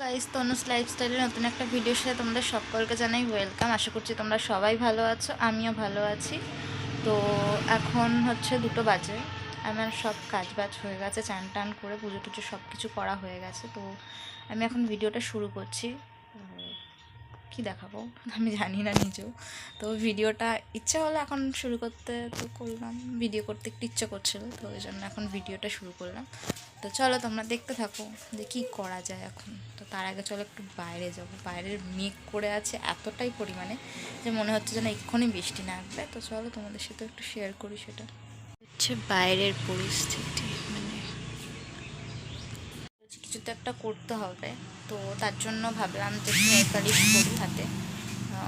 Guys, Tanu's লাইফস্টাইলের নতুন একটা ভিডিওর সাথে তোমাদের সকলকে জানাই ওয়েলকাম। আশা করছি তোমরা সবাই ভালো আছো, আমিও ভালো আছি। তো এখন হচ্ছে 2টো বাজে। আমার সব কাজ বাজ হয়ে গেছে, চান টান করে পুজো টুজো সব কিছু করা হয়ে গেছে। তো আমি এখন ভিডিওটা শুরু করছি। কি দেখাবো আমি জানি না নিজেও। তো ভিডিওটা ইচ্ছে হলো এখন শুরু করতে, তো করলাম। ভিডিও করতে একটু ইচ্ছে করছিল, তো ওই জন্য এখন ভিডিওটা শুরু করলাম। তো চলো তোমরা দেখতে থাকো যে কী করা যায় এখন। তো তার আগে চলো একটু বাইরে যাবো। বাইরের মেঘ করে আছে এতটাই পরিমাণে যে মনে হচ্ছে যেন এক্ষুনি বৃষ্টি নামবে। তো চলো তোমাদের সাথে একটু শেয়ার করি সেটা। হচ্ছে বাইরের পরিস্থিতি, মানে কিছু তো একটা করতে হবে। তো তার জন্য ভাবলাম যে নেল পালিশ করি হাতে।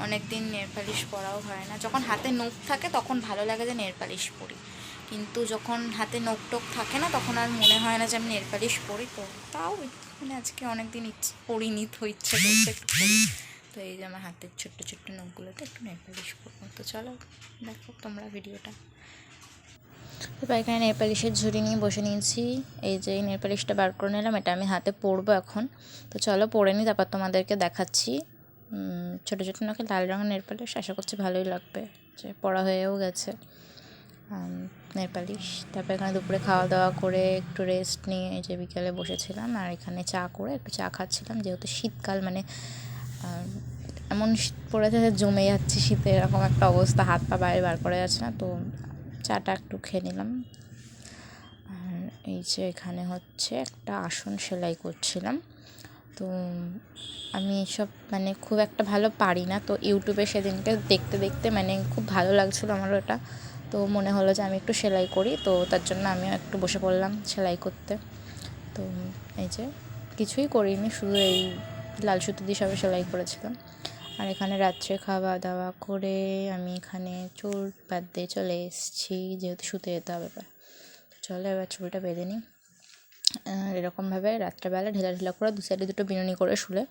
অনেক দিন নেল পালিশ পরাও হয় না। যখন হাতে নখ থাকে তখন ভালো লাগে যে নেল পালিশ পরি, কিন্তু যখন হাতে নখ টোক থাকে না তখন আর মনে হয় না যে আমি নেল পালিশ পরি। তো তাও মানে আজকে অনেক দিন পরিনি, তো ইচ্ছে করছে একটু পরি। তো এই যে আমার হাতের ছোট্ট ছোট্ট নখগুলোতে একটু নেল পালিশ করবো। তো চলো দেখো তোমরা ভিডিওটা। তারপর এখানে নেল পালিশের ঝুড়ি নিয়ে বসে নিয়েছি। এই যে নেল পালিশটা বার করে নিলাম, এটা আমি হাতে পরবো এখন। তো চলো পরে নিই, তারপর তোমাদেরকে দেখাচ্ছি। ছোটো ছোটো নখে লাল রঙের নেল পালিশ, আশা করছি ভালোই লাগবে, যে পড়া হয়েও গেছে নেল পালিশ। তারপর এখানে দুপুরে খাওয়া দাওয়া করে একটু রেস্ট নিয়ে এই যে বিকেলে বসেছিলাম, আর এখানে চা করে একটু চা খাচ্ছিলাম। যেহেতু শীতকাল, মানে এমন শীত পড়েছে যে জমে যাচ্ছে শীতে, এরকম একটা অবস্থা, হাত পা বাইরে বার করা যাচ্ছে না। তো চাটা একটু খেয়ে নিলাম। আর এই যে এখানে হচ্ছে একটা আসন সেলাই করছিলাম। তো আমি এসব মানে খুব একটা ভালো পারি না, তো ইউটিউবে সেদিনকে দেখতে দেখতে মানে খুব ভালো লাগছিলো আমারও এটা। তো মনে হলো যে আমি একটু সেলাই করি, তো তার জন্য আমিও একটু বসে পড়লাম সেলাই করতে। তো এই যে কিছুই করিনি, শুধু এই লাল সুতো দিয়ে সবে সেলাই করেছিলাম। আর এখানে রাত্রে খাওয়া দাওয়া করে আমি এখানে চুল বাঁধতে চলে এসেছি, যেহেতু শুতে যেতে হবে। চলো এবার চুলটা বেঁধে নিই। আর এরকমভাবে রাত্রেবেলা ঢিলা ঢিলা করে দু সাইডে দুটো বিনুনি করে শুলে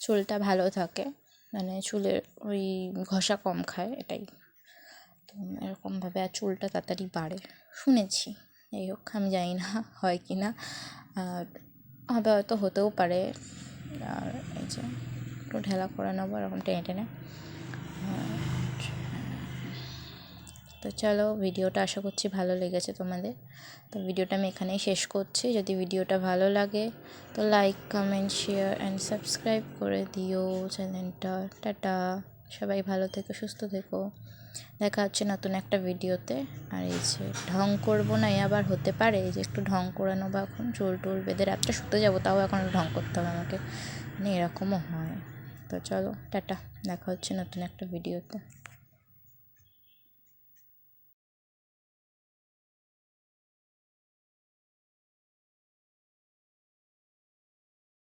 চুলটা ভালো থাকে, মানে চুলের ওই ঘষা কম খায়, এটাই। তো এরকমভাবে আর চুলটা তাড়াতাড়ি বাড়ে শুনেছি। এই হোক, আমি জানি না হয় কি না, আর হবে হয়তো, হতেও পারে। আর এই যে একটু ঢেলা করে নেবো এরকম টেনে টেনে। তো চলো ভিডিওটা আশা করছি ভালো লেগেছে তোমাদের। তো ভিডিওটা আমি এখানেই শেষ করছি। যদি ভিডিওটা ভালো লাগে তো like, comment, share and subscribe করে দিও চ্যানেলটা। টাটা, সবাই ভালো থেকো, সুস্থ থেকো। দেখা হচ্ছে নতুন একটা ভিডিওতে। আর এই যে ঢং করবো না, আবার হতে পারে এই যে একটু ঢং করে নেবো এখন, চুল টুল বেঁধে রাত্রে শুতে যাবো, তাও এখন ঢং করতে হবে আমাকে, মানে এরকমও হয়। তো চলো টাটা, দেখা হচ্ছে নতুন একটা ভিডিওতে।